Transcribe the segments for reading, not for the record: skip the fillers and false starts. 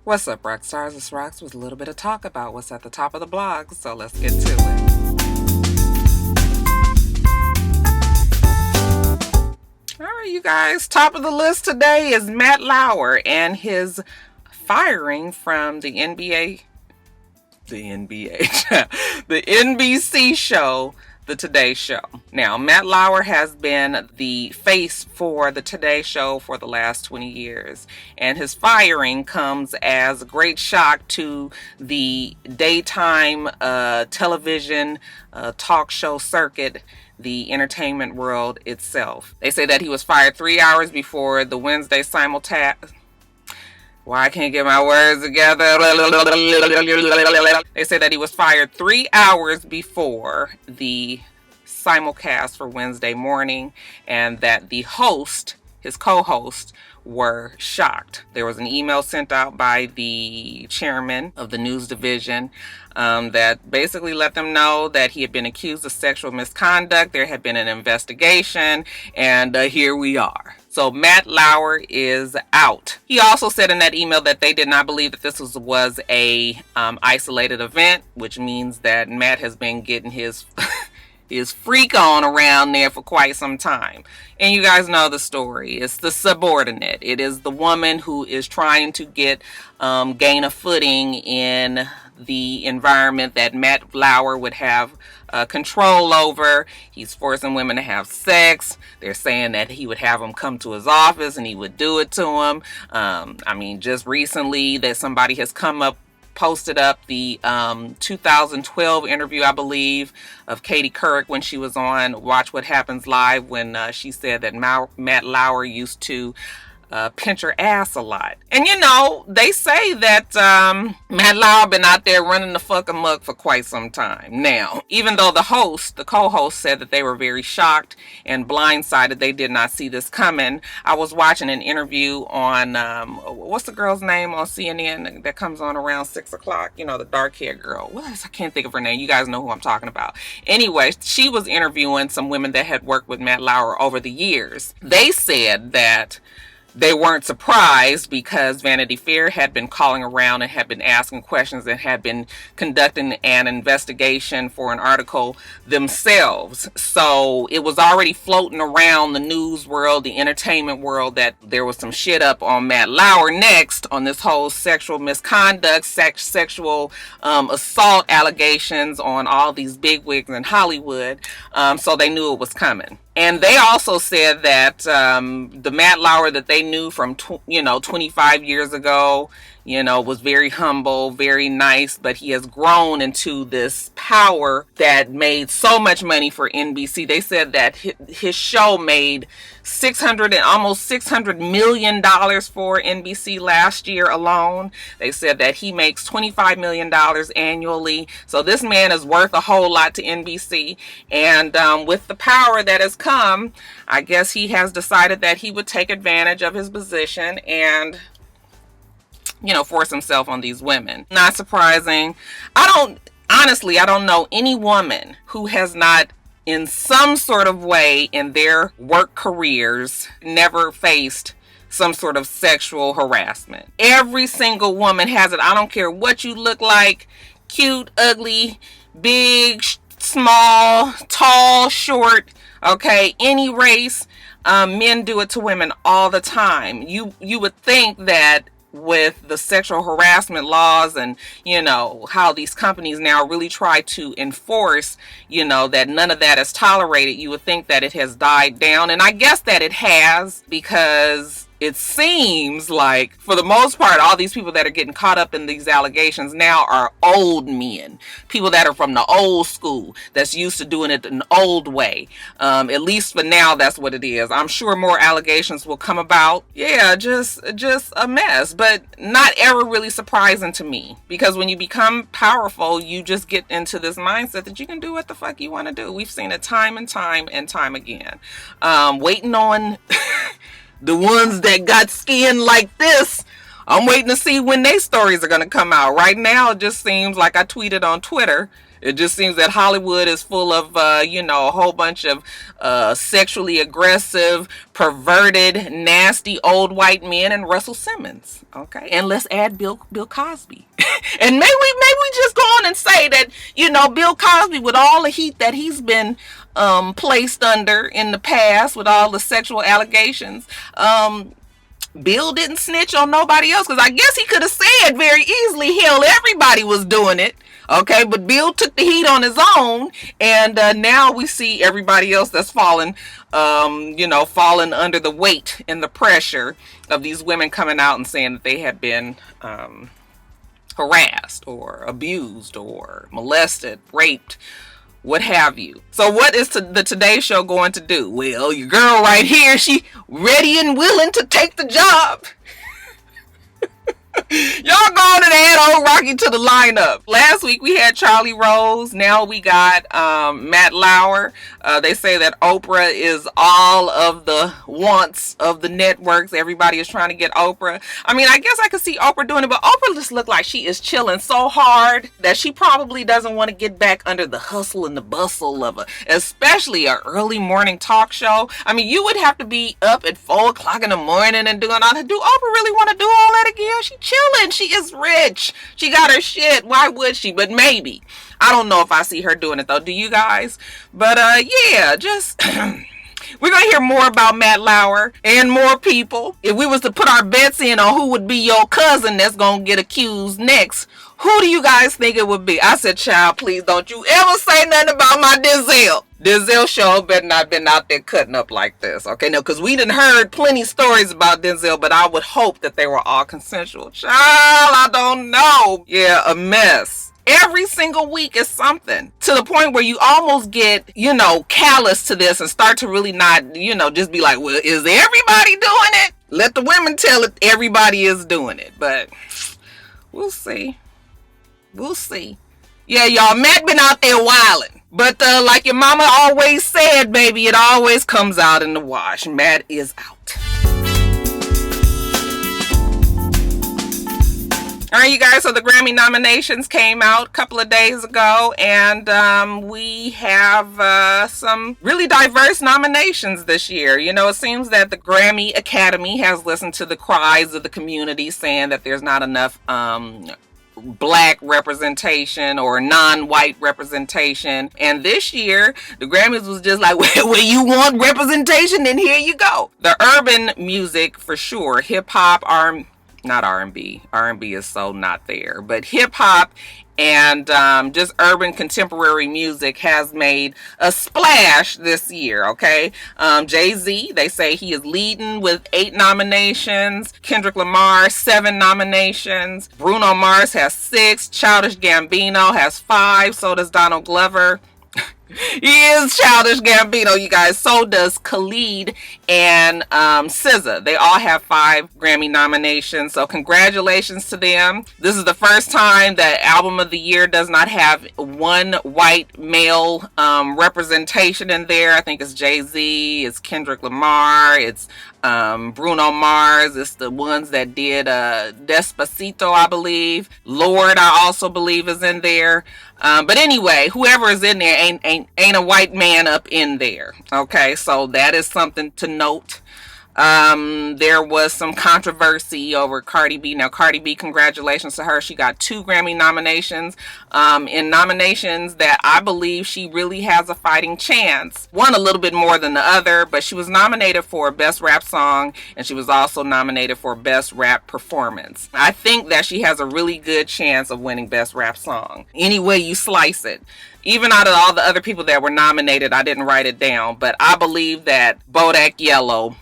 What's up, rock stars? It's Rocks with a little bit of talk about what's at the top of the blog, so let's get to it. All right, you guys, top of the list today is MattLauer and his firing from the the NBC show, The Today Show. Now, MattLauer has been the face for The Today Show for the last 20 years, and his firing comes as a great shock to the daytime television talk show circuit, the entertainment world itself. They say that he was fired 3 hours before the Wednesday simulcast. Why I can't get my words together. They say that he was fired 3 hours before the simulcast for Wednesday morning, and that the host, his co-host, were shocked. There was an email sent out by the chairman of the news division that basically let them know that he had been accused of sexual misconduct. There had been an investigation, and here we are. So MattLauer is out. He also said in that email that they did not believe that this was a isolated event, which means that Matt has been getting his his freak on around there for quite some time. And you guys know the story. It's the subordinate. It is the woman who is trying to gain a footing in the environment that MattLauer would have control over. He's forcing women to have sex. They're saying that he would have them come to his office and he would do it to them. I mean, just recently that somebody has posted up the 2012 interview, I believe, of Katie Couric when she was on Watch What Happens Live, when she said that MattLauer used to pinch her ass a lot. And you know, they say that MattLauer been out there running the fuck amok for quite some time now. Even though the co-host said that they were very shocked and blindsided, they did not see this coming. I was watching an interview on what's the girl's name on CNN that comes on around 6 o'clock? You know, the dark-haired girl. I can't think of her name. You guys know who I'm talking about. Anyway, she was interviewing some women that had worked with MattLauer over the years. They said that they weren't surprised because Vanity Fair had been calling around and had been asking questions and had been conducting an investigation for an article themselves. So it was already floating around the news world, the entertainment world, that there was some shit up on MattLauer next on this whole sexual misconduct, sexual assault allegations on all these bigwigs in Hollywood. So they knew it was coming. And they also said that the MattLauer that they knew from 25 years ago, was very humble, very nice, but he has grown into this power that made so much money for NBC. They said that his show made almost $600 million for NBC last year alone. They said that he makes $25 million annually. So this man is worth a whole lot to NBC. And with the power that has come, I guess he has decided that he would take advantage of his position and force himself on these women. Not surprising. I don't know any woman who has not in some sort of way in their work careers never faced some sort of sexual harassment. Every single woman has it. I don't care what you look like, cute, ugly, big, small, tall, short, okay, any race. Men do it to women all the time. You would think that with the sexual harassment laws and how these companies now really try to enforce that none of that is tolerated, you would think that it has died down. And I guess that it has, because it seems like, for the most part, all these people that are getting caught up in these allegations now are old men. People that are from the old school, that's used to doing it an old way. At least for now, that's what it is. I'm sure more allegations will come about. Yeah, just a mess. But not ever really surprising to me. Because when you become powerful, you just get into this mindset that you can do what the fuck you want to do. We've seen it time and time and time again. Waiting on the ones that got skin like this, I'm waiting to see when their stories are going to come out. Right now, it just seems like I tweeted on Twitter It just seems that Hollywood is full of, a whole bunch of sexually aggressive, perverted, nasty old white men and Russell Simmons. Okay, and let's add Bill Cosby. And maybe we just go on and say that, Bill Cosby, with all the heat that he's been placed under in the past with all the sexual allegations, Bill didn't snitch on nobody else, because I guess he could have said very easily, hell, everybody was doing it. Okay, but Bill took the heat on his own, and now we see everybody else that's falling under the weight and the pressure of these women coming out and saying that they had been harassed or abused or molested, raped, what have you. So what is the Today Show going to do? Well, your girl right here, she ready and willing to take the job. Y'all go on and add old Rocky to the lineup. Last week we had Charlie Rose. Now we got MattLauer. They say that Oprah is all of the wants of the networks. Everybody is trying to get Oprah. I mean, I guess I could see Oprah doing it, but Oprah just looked like she is chilling so hard that she probably doesn't want to get back under the hustle and the bustle of especially an early morning talk show. I mean, you would have to be up at 4 o'clock in the morning and doing all that. Do Oprah really want to do all that again? She chilling. She is rich. She got her shit. Why would she? But maybe. I don't know if I see her doing it though. Do you guys? But yeah, just we're gonna hear more about MattLauer and more people. If we was to put our bets in on who would be your cousin that's gonna get accused next, who do you guys think it would be? I said, child, please don't you ever say nothing about my Denzel. Denzel show better not been out there cutting up like this. Okay, no, because we done heard plenty stories about Denzel, but I would hope that they were all consensual. Child, I don't know. Yeah, a mess. Every single week is something, to the point where you almost get, callous to this and start to really not, just be like, well, is everybody doing it? Let the women tell it everybody is doing it. But we'll see. We'll see. Yeah, y'all, Matt been out there wilding. But like your mama always said, baby, it always comes out in the wash. Matt is out. All right, you guys, so the Grammy nominations came out a couple of days ago, and we have some really diverse nominations this year. It seems that the Grammy Academy has listened to the cries of the community saying that there's not enough black representation or non-white representation, and this year the Grammys was just like, well, you want representation, then here you go. The urban music, for sure, hip-hop, not R&B is so not there, but hip-hop and just urban contemporary music has made a splash this year, okay? Jay-Z, they say he is leading with 8 nominations. Kendrick Lamar, 7 nominations. Bruno Mars has 6. Childish Gambino has 5. So does Donald Glover. He is Childish Gambino, you guys. So does Khalid and SZA. They all have 5 Grammy nominations. So congratulations to them. This is the first time that Album of the Year does not have one white male representation in there. I think it's Jay-Z, it's Kendrick Lamar, it's Bruno Mars. It's the ones that did Despacito, I believe. Lord, I also believe, is in there. But anyway, whoever is in there ain't a white man up in there. Okay, so that is something to note. There was some controversy over Cardi B. Now, Cardi B, congratulations to her. She got 2 Grammy nominations, in nominations that I believe she really has a fighting chance. One a little bit more than the other, but she was nominated for Best Rap Song, and she was also nominated for Best Rap Performance. I think that she has a really good chance of winning Best Rap Song, any way you slice it. Even out of all the other people that were nominated, I didn't write it down, but I believe that Bodak Yellow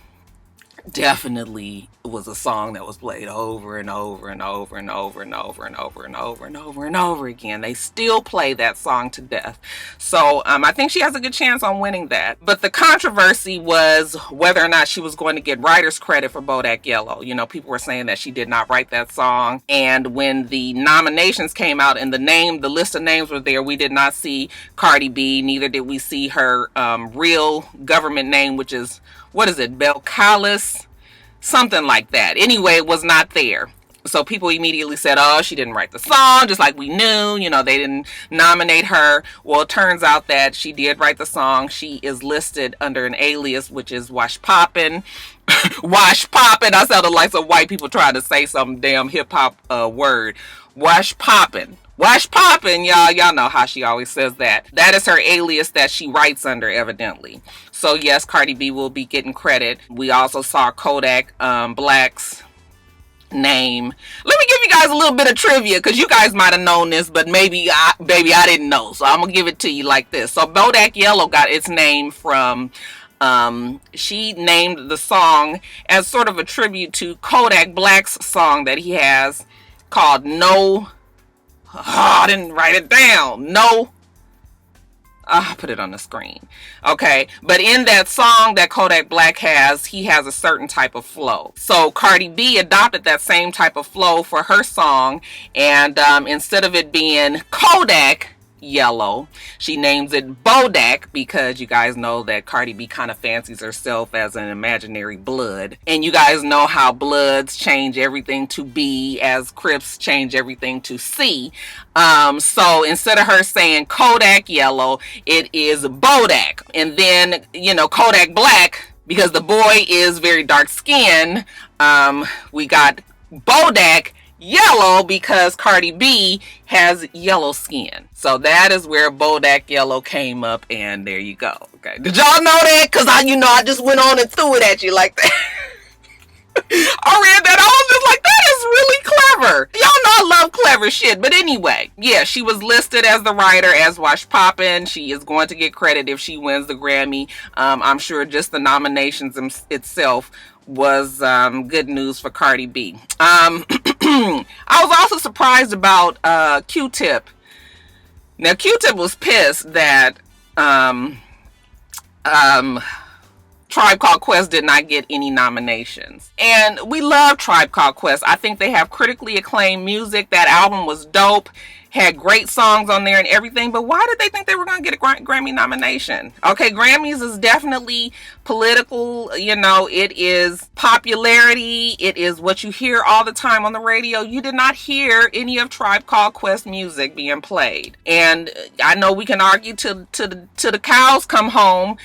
definitely was a song that was played over and over and over and over and over and over and over and over and over again. They still play that song to death. So I think she has a good chance on winning that. But the controversy was whether or not she was going to get writer's credit for Bodak Yellow. People were saying that she did not write that song. And when the nominations came out and the list of names were there, we did not see Cardi B. Neither did we see her real government name, which is, what is it, Belcalis? Something like that. Anyway, it was not there. So people immediately said, oh, she didn't write the song, just like we knew, you know, they didn't nominate her. Well, it turns out that she did write the song. She is listed under an alias, which is Wash Poppin'. Wash Poppin'. I sounded like some white people trying to say some damn hip hop word. Wash Poppin'. Wash Poppin', y'all. Y'all know how she always says that. That is her alias that she writes under, evidently. So yes, Cardi B will be getting credit. We also saw Kodak Black's name. Let me give you guys a little bit of trivia, because you guys might have known this, but maybe I didn't know. So I'm gonna give it to you like this. So Bodak Yellow got its name from she named the song as sort of a tribute to Kodak Black's song that he has called No. Oh, I didn't write it down. No. I'll put it on the screen. Okay. But in that song that Kodak Black has, he has a certain type of flow. So Cardi B adopted that same type of flow for her song. And instead of it being Kodak Yellow, she names it Bodak, because you guys know that Cardi B kind of fancies herself as an imaginary blood, and you guys know how Bloods change everything to B as Crips change everything to C. So instead of her saying Kodak Yellow, it is Bodak. And then, you know, Kodak Black, because the boy is very dark skinned, we got Bodak Yellow because Cardi B has yellow skin. So that is where Bodak Yellow came up, and there you go. Okay. Did y'all know that? Because I just went on and threw it at you like that. I read that. I was just like, that is really clever. Y'all know I love clever shit. But anyway, yeah, she was listed as the writer as Wash Poppin'. She is going to get credit if she wins the Grammy. I'm sure just the nominations itself was good news for Cardi B. I was also surprised about Q-Tip. Now, Q-Tip was pissed that Tribe Called Quest did not get any nominations. And we love Tribe Called Quest. I think they have critically acclaimed music. That album was dope. Had great songs on there and everything, but why did they think they were going to get a Grammy nomination? Okay, Grammys is definitely political, you know, it is popularity, it is what you hear all the time on the radio. You did not hear any of Tribe Called Quest music being played. And I know we can argue till the cows come home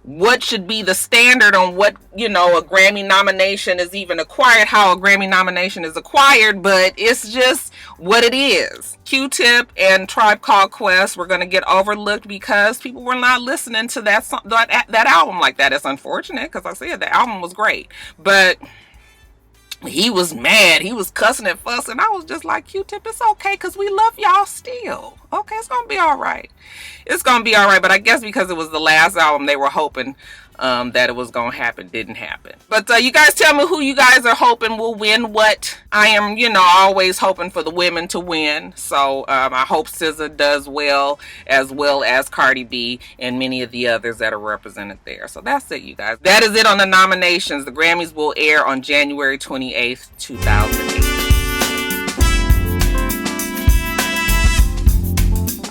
what should be the standard on what, you know, a Grammy nomination is even acquired, how a Grammy nomination is acquired, but it's just what it is. Q-Tip and Tribe Called Quest were going to get overlooked because people were not listening to that album like that. It's unfortunate, because I said the album was great, but he was mad. He was cussing and fussing. I was just like, Q-Tip, it's okay, because we love y'all still. Okay, it's going to be all right. It's going to be all right. But I guess because it was the last album, they were hoping that it was going to happen. Didn't happen. But you guys tell me who you guys are hoping will win what. I am, you know, always hoping for the women to win. So I hope SZA does well as Cardi B and many of the others that are represented there. So that's it, you guys. That is it on the nominations. The Grammys will air on January 28th, 2008.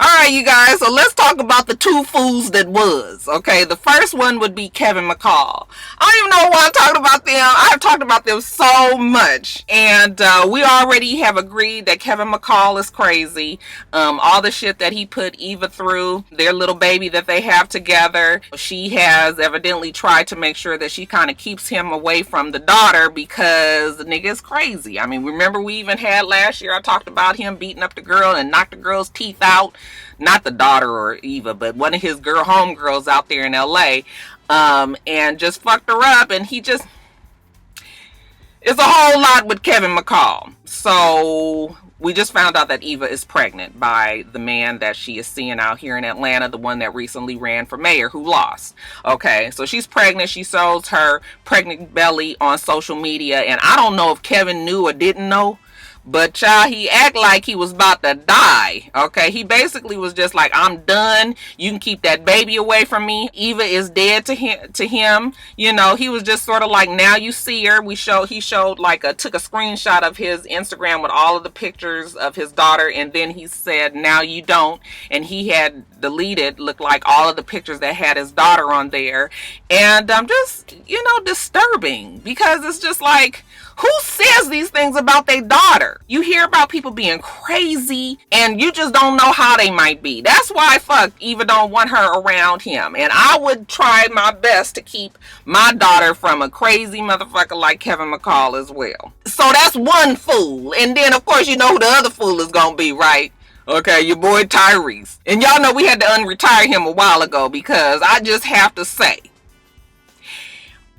Alright, you guys, so let's talk about the two fools that was. Okay, the first one would be Kevin McCall. I don't even know why I'm talking about them. I have talked about them so much. And we already have agreed that Kevin McCall is crazy. All the shit that he put Eva through, their little baby that they have together. She has evidently tried to make sure that she kind of keeps him away from the daughter because the nigga is crazy. I mean, remember we even had last year, I talked about him beating up the girl and knocked the girl's teeth out. Not the daughter or Eva, but one of his homegirls out there in LA, and just fucked her up. And he just, it's a whole lot with Kevin McCall. So we just found out that Eva is pregnant by the man that she is seeing out here in Atlanta, the one that recently ran for mayor who lost. Okay, so she's pregnant. She shows her pregnant belly on social media, and I don't know if Kevin knew or didn't know. But child, he act like he was about to die. Okay, he basically was just like, I'm done. You can keep that baby away from me. Eva is dead to him. You know, he was just sort of like, now you see her. He showed like took a screenshot of his Instagram with all of the pictures of his daughter, and then he said, now you don't. And he had deleted, looked like all of the pictures that had his daughter on there. And just, you know, disturbing, because it's just like, Who says these things about their daughter? You hear about people being crazy and you just don't know how they might be. That's why Eva don't want her around him. And I would try my best to keep my daughter from a crazy motherfucker like Kevin McCall as well. So that's one fool. And then of course you know who the other fool is gonna be, right? Okay, your boy Tyrese. And y'all know we had to unretire him a while ago because I just have to say,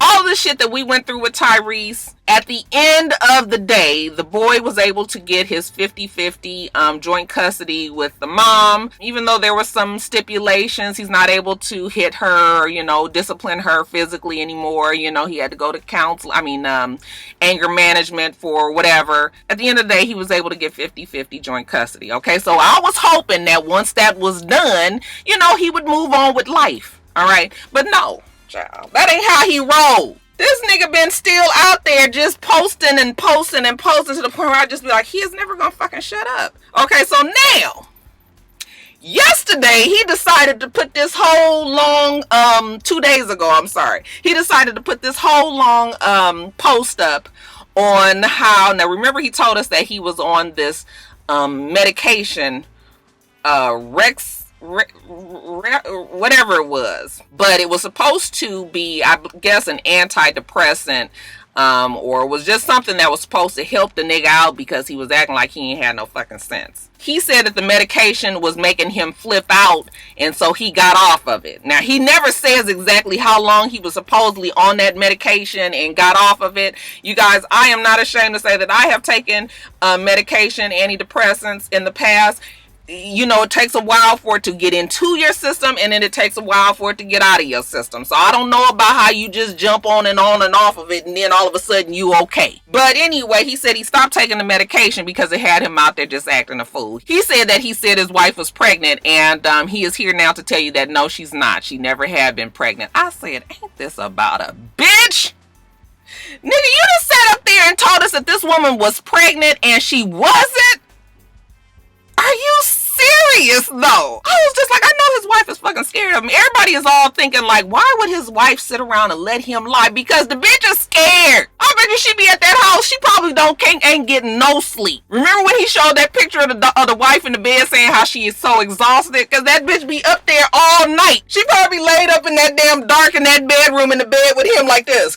all the shit that we went through with Tyrese, at the end of the day, the boy was able to get his 50-50 joint custody with the mom. Even though there were some stipulations, he's not able to hit her, discipline her physically anymore. He had to go to anger management for whatever. At the end of the day, he was able to get 50-50 joint custody. Okay, so I was hoping that once that was done, he would move on with life. All right, but no. Child, that ain't how he rolled. This nigga been still out there just posting and posting and posting to the point where I just be like, he is never gonna fucking shut up. Okay, so now, yesterday he decided to put this whole long, 2 days ago, he decided to put this whole long post up on how, now remember he told us that he was on this medication, whatever it was, but it was supposed to be, I guess, an antidepressant, or was just something that was supposed to help the nigga out because he was acting like he ain't had no fucking sense. He said that the medication was making him flip out, and so he got off of it. Now, he never says exactly how long he was supposedly on that medication and got off of it. You guys, I am not ashamed to say that I have taken medication, antidepressants in the past. It takes a while for it to get into your system, and then it takes a while for it to get out of your system. So I don't know about how you just jump on and off of it, and then all of a sudden you okay. But anyway, he said he stopped taking the medication because it had him out there just acting a fool. He said his wife was pregnant, and he is here now to tell you that no, she's not. She never had been pregnant. I said, ain't this about a bitch? Nigga, you just sat up there and told us that this woman was pregnant and she wasn't? Are you serious though? I was just like, I know his wife is fucking scared of him. Everybody is all thinking like, why would his wife sit around and let him lie? Because the bitch is scared. I bet you she be at that house. She probably ain't getting no sleep. Remember when he showed that picture of the wife in the bed saying how she is so exhausted? Because that bitch be up there all night. She probably laid up in that damn dark in that bedroom in the bed with him like this.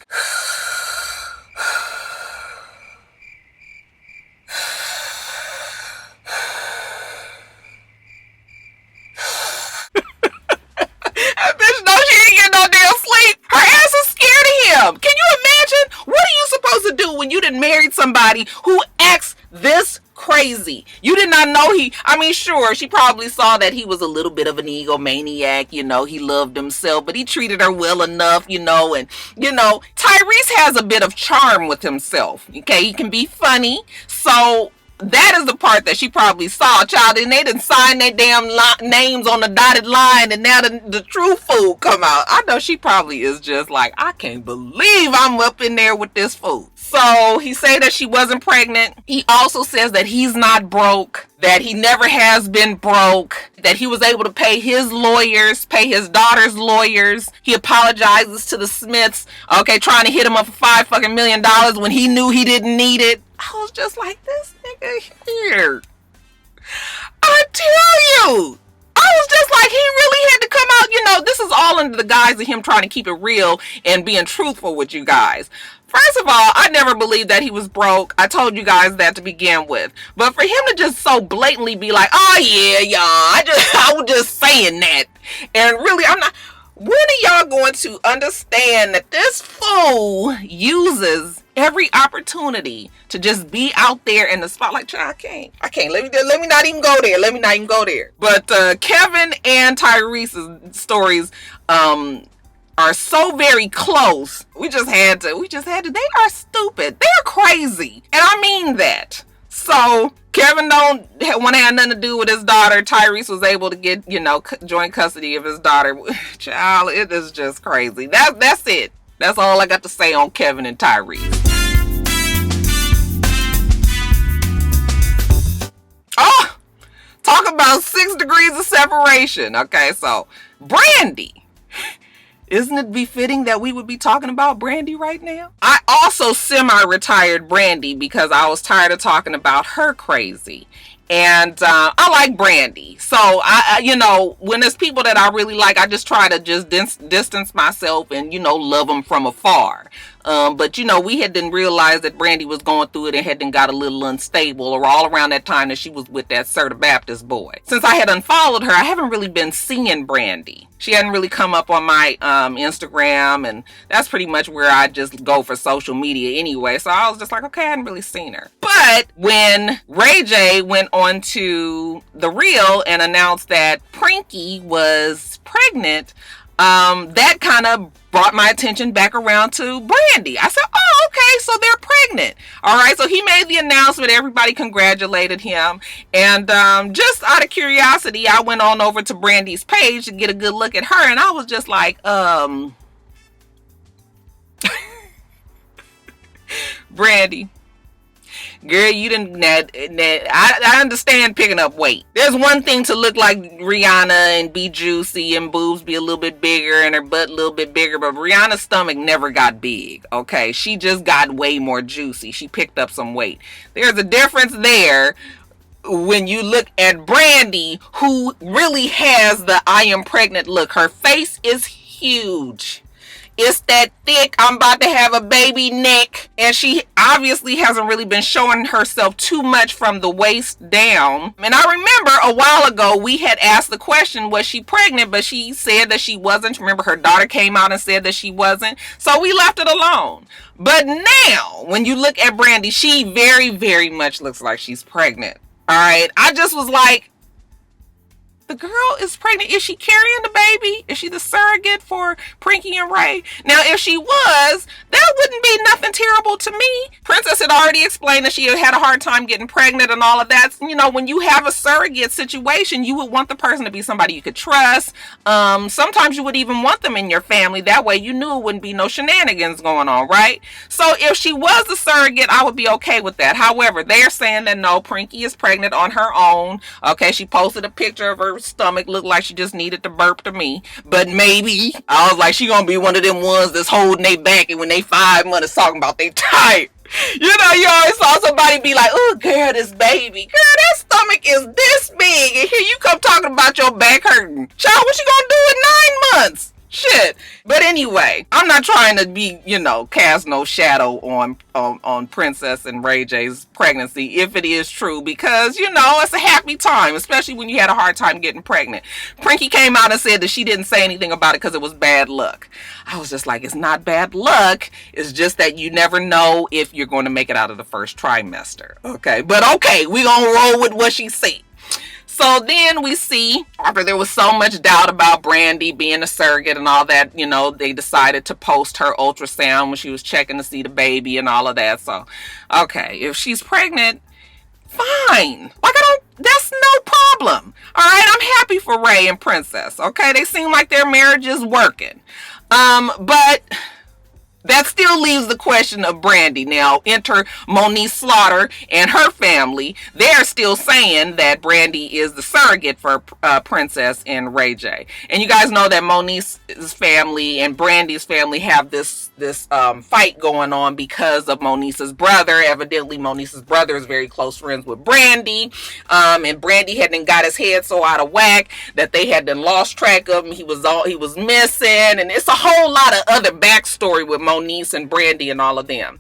That bitch knows she ain't getting no damn sleep. Her ass is scared of him. Can you imagine? What are you supposed to do when you done married somebody who acts this crazy? You did not know sure, she probably saw that he was a little bit of an egomaniac, he loved himself, but he treated her well enough, and Tyrese has a bit of charm with himself, okay? He can be funny, so that is the part that she probably saw, child, and they didn't sign their damn names on the dotted line, and now the true fool come out. I know she probably is just like, I can't believe I'm up in there with this fool. So he said that she wasn't pregnant. He also says that he's not broke, that he never has been broke, that he was able to pay his lawyers, pay his daughter's lawyers. He apologizes to the Smiths, okay, trying to hit him up for $5 million when he knew he didn't need it. I was just like, this nigga here. I tell you. I was just like, he really had to come out, this is all under the guise of him trying to keep it real and being truthful with you guys. First of all, I never believed that he was broke. I told you guys that to begin with. But for him to just so blatantly be like, oh yeah, y'all, I was just saying that. And really, I'm not. When are y'all going to understand that this fool uses every opportunity to just be out there in the spotlight? I can't. Let me not even go there. But Kevin and Tyrese's stories are so very close. We just had to. They are stupid. They're crazy. And I mean that. So Kevin don't want to have nothing to do with his daughter. Tyrese was able to get, joint custody of his daughter. Child, it is just crazy. That's it. That's all I got to say on Kevin and Tyrese. Oh, talk about 6 degrees of separation. Okay, so Brandy Isn't it befitting that we would be talking about Brandy right now? I also semi-retired Brandy because I was tired of talking about her crazy. And I like Brandy. So, when there's people that I really like, I just try to just distance myself and, love them from afar. But, we didn't realize that Brandy was going through it and had got a little unstable, or all around that time that she was with that Serta Baptist boy. Since I had unfollowed her, I haven't really been seeing Brandy. She hadn't really come up on my Instagram, and that's pretty much where I just go for social media anyway. So I was just like, okay, I hadn't really seen her. But when Ray J went on to The Real and announced that Prinky was pregnant, that kind of brought my attention back around to Brandy. I said, oh, okay, so they're pregnant. All right, so he made the announcement. Everybody congratulated him. And just out of curiosity, I went on over to Brandy's page to get a good look at her. And I was just like, Brandy, girl, you didn't. I understand picking up weight. There's one thing to look like Rihanna and be juicy and boobs be a little bit bigger and her butt a little bit bigger, but Rihanna's stomach never got big. Okay, she just got way more juicy. She picked up some weight. There's a difference there when you look at Brandy, who really has the I am pregnant look. Her face is huge. It's that thick, I'm about to have a baby neck. And she obviously hasn't really been showing herself too much from the waist down. And I remember a while ago, we had asked the question, was she pregnant? But she said that she wasn't. Remember, her daughter came out and said that she wasn't. So we left it alone. But now, when you look at Brandy, she very, very much looks like she's pregnant. All right. I just was like, the girl is pregnant. Is she carrying the baby? Is she the surrogate for Prinky and Ray? Now, if she was, that wouldn't be nothing terrible to me. Princess had already explained that she had a hard time getting pregnant and all of that. When you have a surrogate situation, you would want the person to be somebody you could trust. Sometimes you would even want them in your family. That way you knew it wouldn't be no shenanigans going on, right? So if she was the surrogate, I would be okay with that. However, they're saying that no, Prinky is pregnant on her own. Okay, she posted a picture of her stomach, looked like she just needed to burp to me, but maybe I was like, she gonna be one of them ones that's holding they back, and when they 5 months talking about they tired, you always saw somebody be like, oh girl, this baby, girl, that stomach is this big, and here you come talking about your back hurting. Child, what you gonna do in 9 months? Shit. But anyway, I'm not trying to be, cast no shadow on Princess and Ray J's pregnancy, if it is true, because, it's a happy time, especially when you had a hard time getting pregnant. Prinky came out and said that she didn't say anything about it because it was bad luck. I was just like, it's not bad luck. It's just that you never know if you're going to make it out of the first trimester. Okay. But okay, we're going to roll with what she said. So then we see, after there was so much doubt about Brandy being a surrogate and all that, they decided to post her ultrasound when she was checking to see the baby and all of that. So, okay, if she's pregnant, fine. That's no problem. All right, I'm happy for Ray and Princess. Okay, they seem like their marriage is working. But that still leaves the question of Brandy. Now, enter Moniece Slaughter and her family. They're still saying that Brandy is the surrogate for Princess and Ray J. And you guys know that Moniece's family and Brandy's family have this fight going on because of Moniece's brother. Evidently, Moniece's brother is very close friends with Brandy. And Brandy hadn't got his head so out of whack that they had lost track of him. He was missing. And it's a whole lot of other backstory with Moniece and Brandy and all of them.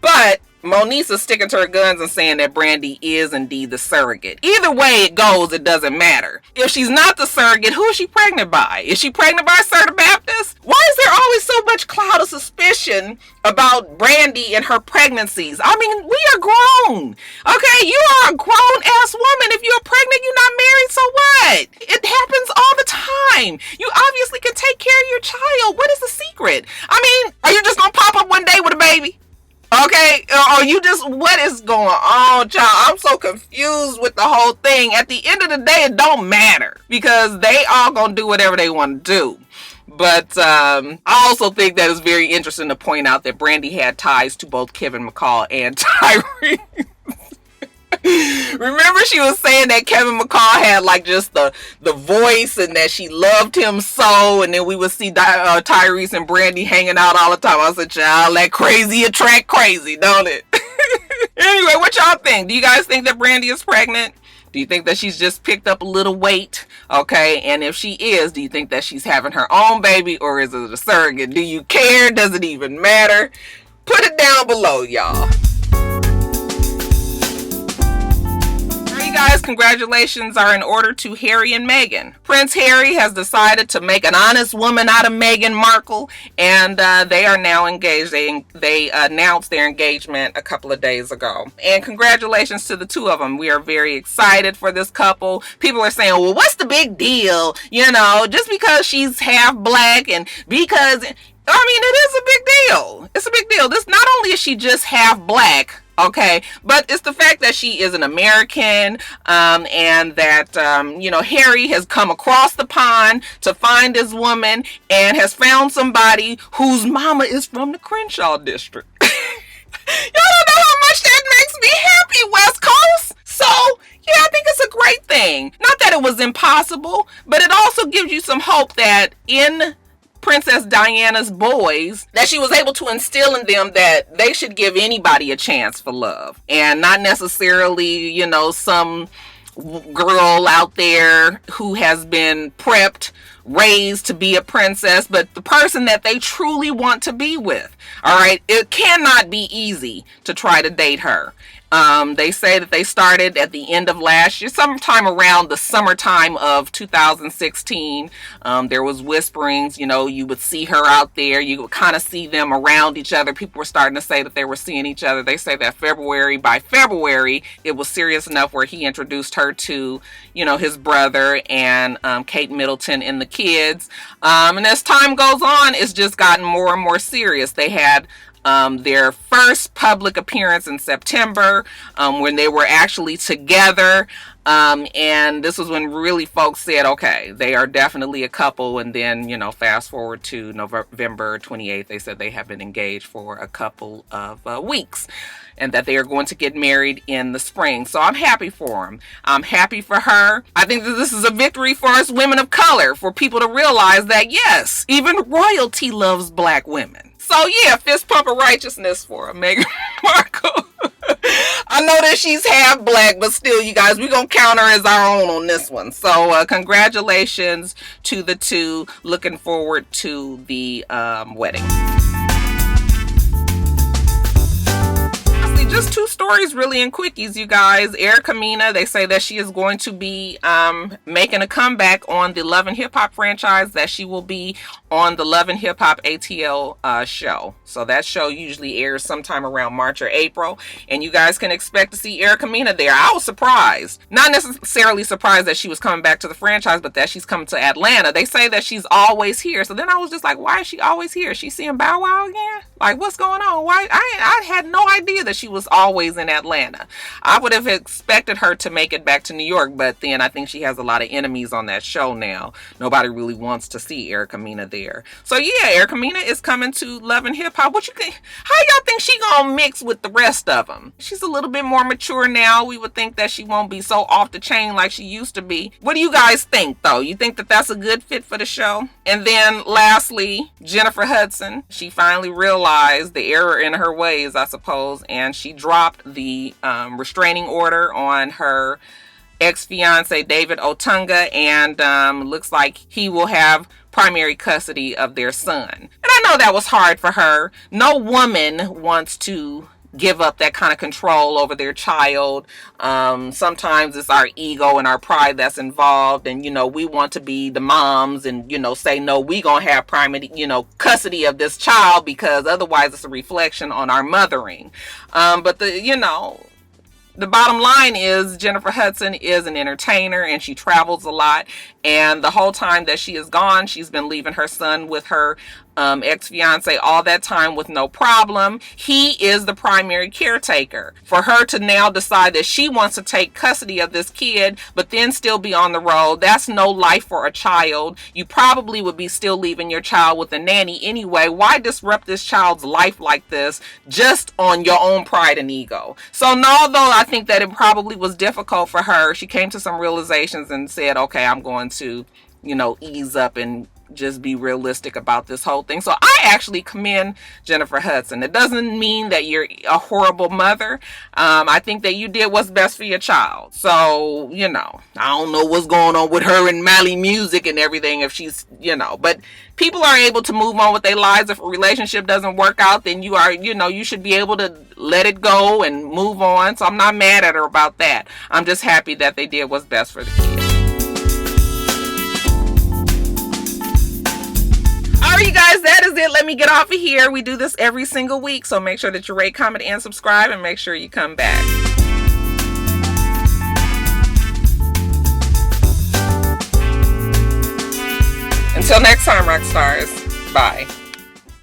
But Moniece is sticking to her guns and saying that Brandy is indeed the surrogate. Either way it goes, it doesn't matter. If she's not the surrogate, who is she pregnant by? Is she pregnant by Serta Baptist? Why is there always so much cloud of suspicion about Brandy and her pregnancies? I mean, we are grown. Okay, you are a grown-ass woman. If you're pregnant, you're not married, so what? It happens all the time. You obviously can take care of your child. What is the secret? I mean, are you just going to pop up one day with a baby? Okay, or what is going on, child? I'm so confused with the whole thing. At the end of the day, it don't matter because they all gonna do whatever they want to do. But I also think that it's very interesting to point out that Brandy had ties to both Kevin McCall and Tyrese. Remember she was saying that Kevin McCall had like just the voice and that she loved him so, and then we would see Tyrese and Brandy hanging out all the time. I said, child, that crazy attract crazy, don't it? Anyway, what y'all think? Do you guys think that Brandy is pregnant? Do you think that she's just picked up a little weight? Okay, and if she is, do you think that she's having her own baby, or is it a surrogate? Do you care? Does it even matter? Put it down below, y'all. Guys, congratulations are in order to Harry and Meghan. Prince Harry has decided to make an honest woman out of Meghan Markle, and they are now engaged. They announced their engagement a couple of days ago. And congratulations to the two of them. We are very excited for this couple. People are saying, well, what's the big deal? You know, just because she's half black and because... I mean, it is a big deal. It's a big deal. This, not only is she just half black, okay, but it's the fact that she is an American, and that, you know, Harry has come across the pond to find this woman and has found somebody whose mama is from the Crenshaw district. Y'all don't know how much that makes me happy, West Coast. So, yeah, I think it's a great thing. Not that it was impossible, but it also gives you some hope that in Princess Diana's boys, that she was able to instill in them that they should give anybody a chance for love, and not necessarily, you know, some girl out there who has been prepped, raised to be a princess, but the person that they truly want to be with. All right, it cannot be easy to try to date her. They say that they started at the end of last year, sometime around the summertime of 2016. There was whisperings, you know, you would see her out there. You would kind of see them around each other. People were starting to say that they were seeing each other. They say that by February, it was serious enough where he introduced her to, you know, his brother and Kate Middleton and the kids. And as time goes on, it's just gotten more and more serious. They had their first public appearance in September, when they were actually together. And this was when really folks said, okay, they are definitely a couple. And then, you know, fast forward to November 28th, they said they have been engaged for a couple of weeks, and that they are going to get married in the spring. So I'm happy for them. I'm happy for her. I think that this is a victory for us women of color, for people to realize that, yes, even royalty loves black women. So yeah, fist pump of righteousness for Meghan Markle. I know that she's half black, but still, you guys, we're going to count her as our own on this one. So congratulations to the two. Looking forward to the wedding. Just two stories really in quickies, you guys. Erica Mena, they say that she is going to be making a comeback on the Love and Hip Hop franchise, that she will be on the Love and Hip Hop ATL show. So that show usually airs sometime around March or April, and you guys can expect to see Erica Mena there. I was surprised. Not necessarily surprised that she was coming back to the franchise, but that she's coming to Atlanta. They say that she's always here. So then I was just like, why is she always here? Is she seeing Bow Wow again? Like, what's going on? Why? I had no idea that she was always in Atlanta. I would have expected her to make it back to New York, but then I think she has a lot of enemies on that show now. Nobody really wants to see Erica Mena there. So yeah, Erica Mena is coming to Love and Hip Hop. What you think? How y'all think she gonna mix with the rest of them? She's a little bit more mature now. We would think that she won't be so off the chain like she used to be. What do you guys think though? You think that that's a good fit for the show? And then lastly, Jennifer Hudson. She finally realized the error in her ways, I suppose, and she dropped the restraining order on her ex-fiance David Otunga, and looks like he will have primary custody of their son. And I know that was hard for her. No woman wants to give up that kind of control over their child. Sometimes it's our ego and our pride that's involved, and you know, we want to be the moms and, you know, say no, we gonna have primary, you know, custody of this child, because otherwise it's a reflection on our mothering. But the bottom line is Jennifer Hudson is an entertainer, and she travels a lot, and the whole time that she is gone, she's been leaving her son with her ex-fiance all that time with no problem. He is the primary caretaker. For her to now decide that she wants to take custody of this kid but then still be on the road, that's no life for a child. You probably would be still leaving your child with a nanny anyway. Why disrupt this child's life like this just on your own pride and ego? So although I think that it probably was difficult for her, she came to some realizations and said, okay, I'm going to, ease up and just be realistic about this whole thing. So I actually commend Jennifer Hudson. It doesn't mean that you're a horrible mother. I think that you did what's best for your child. So, I don't know what's going on with her and Mally Music and everything, if she's, but people are able to move on with their lives. If a relationship doesn't work out, then you are, you should be able to let it go and move on. So I'm not mad at her about that. I'm just happy that they did what's best for the kid. Alright, you guys, that is it. Let me get off of here. We do this every single week, so make sure that you rate, comment, and subscribe, and make sure you come back. Until next time, rock stars. Bye.